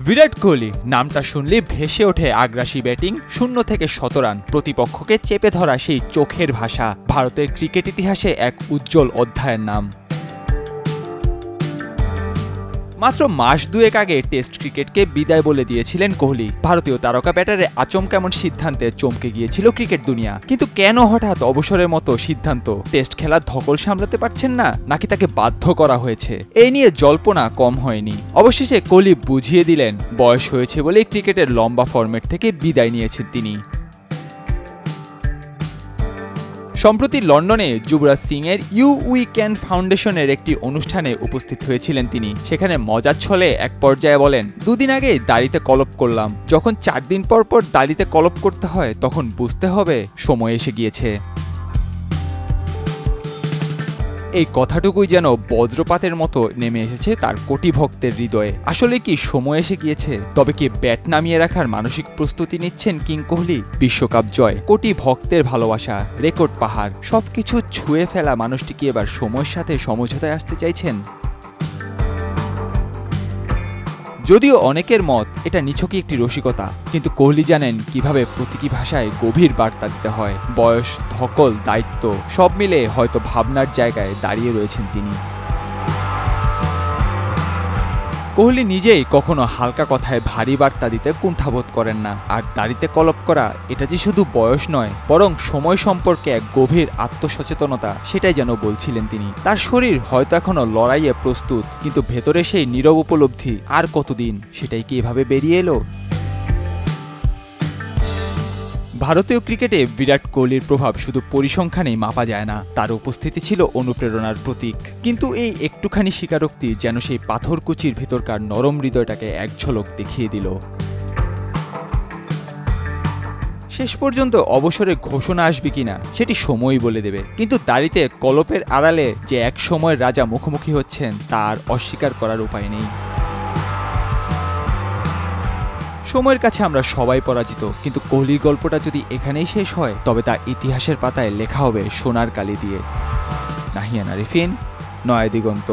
বিরাট কোহলি নামটা শুনলে ভেসে ওঠে আগ্রাসী ব্যাটিং, 0 থেকে 100 রান, প্রতিপক্ষকে চেপে ধরা সেই চোখের ভাষা, ভারতের ক্রিকেট ইতিহাসে এক উজ্জ্বল অধ্যায়ের নাম। মাত্র মাস দুয়েক আগে টেস্ট ক্রিকেটকে বিদায় বলে দিয়েছিলেন কোহলি। ভারতীয় তারকা ব্যাটারে আচমকা এমন সিদ্ধান্তে চমকে গিয়েছিল ক্রিকেট দুনিয়া। কিন্তু কেন হঠাৎ অবসরের মতো সিদ্ধান্ত? টেস্ট খেলার ধকল সামলাতে পারছেন না, নাকি তাকে বাধ্য করা হয়েছে? এই নিয়ে জল্পনা কম হয়নি। অবশেষে কোহলি বুঝিয়ে দিলেন বয়স হয়েছে বলেই ক্রিকেটের লম্বা ফরম্যাট থেকে বিদায় নিয়েছেন তিনি। সম্প্রতি লন্ডনে যুবরাজ সিং এর ইউ উই ক্যান ফাউন্ডেশনের একটি অনুষ্ঠানে উপস্থিত হয়েছিলেন তিনি। সেখানে মজার ছলে এক পর্যায়ে বলেন, 2 দিন আগে দাড়িতে কলপ করলাম। যখন 4 দিন পর পর দাড়িতে কলপ করতে হয় তখন বুঝতে হবে সময় এসে গিয়েছে। এই কথাটুকুই যেন বজ্রপাতের মতো নেমে এসেছে তার কোটি ভক্তের হৃদয়ে। আসলে কি সময় এসে গিয়েছে? তবে কি ব্যাট নামিয়ে রাখার মানসিক প্রস্তুতি নিচ্ছেন কিং কোহলি? বিশ্বকাপ জয়, কোটি ভক্তের ভালোবাসা, রেকর্ড পাহাড়, সবকিছু ছুঁয়ে ফেলা মানুষটি কি এবার সময়ের সাথে সমঝোতায় আসতে চাইছেন? যদিও অনেকের মত এটা নিছকই একটি রসিকতা, কিন্তু কোহলি জানেন কিভাবে প্রতীকী ভাষায় গভীর বার্তা দিতে হয়। বয়স, ধকল, দায়িত্ব সব মিলে হয়তো ভাবনার জায়গায় দাঁড়িয়ে রয়েছেন তিনি। কোহলি নিজেই কখনো হালকা কথায় ভারী বার্তা দিতে কুণ্ঠাবোধ করেন না। আর দাড়িতে কলপ করা এটা যে শুধু বয়স নয়, বরং সময় সম্পর্কে এক গভীর আত্মসচেতনতা, সেটাই যেন বলছিলেন তিনি। তার শরীর হয়তো এখনো লড়াইয়ে প্রস্তুত, কিন্তু ভেতরে সেই নীরব উপলব্ধি আর কতদিন, সেটাই কি এভাবে বেরিয়ে এলো? ভারতীয় ক্রিকেটে বিরাট কোহলির প্রভাব শুধু পরিসংখ্যানেই মাপা যায় না, তার উপস্থিতি ছিল অনুপ্রেরণার প্রতীক। কিন্তু এই একটুখানি স্বীকারোক্তি যেন সেই পাথরকুচির ভেতরকার নরম হৃদয়টাকে এক ঝলক দেখিয়ে দিল। শেষ পর্যন্ত অবসরে ঘোষণা আসবে কিনা সেটি সময়ই বলে দেবে, কিন্তু দাড়িতে কলপের আড়ালে যে এক সময়ের রাজা মুখোমুখি হচ্ছেন তা আর অস্বীকার করার উপায় নেই। সময়ের কাছে আমরা সবাই পরাজিত, কিন্তু কোহলির গল্পটা যদি এখানেই শেষ হয় তবে তা ইতিহাসের পাতায় লেখা হবে সোনার কালি দিয়ে। নাহিয়ান আরিফিন, নয়া দিগন্ত।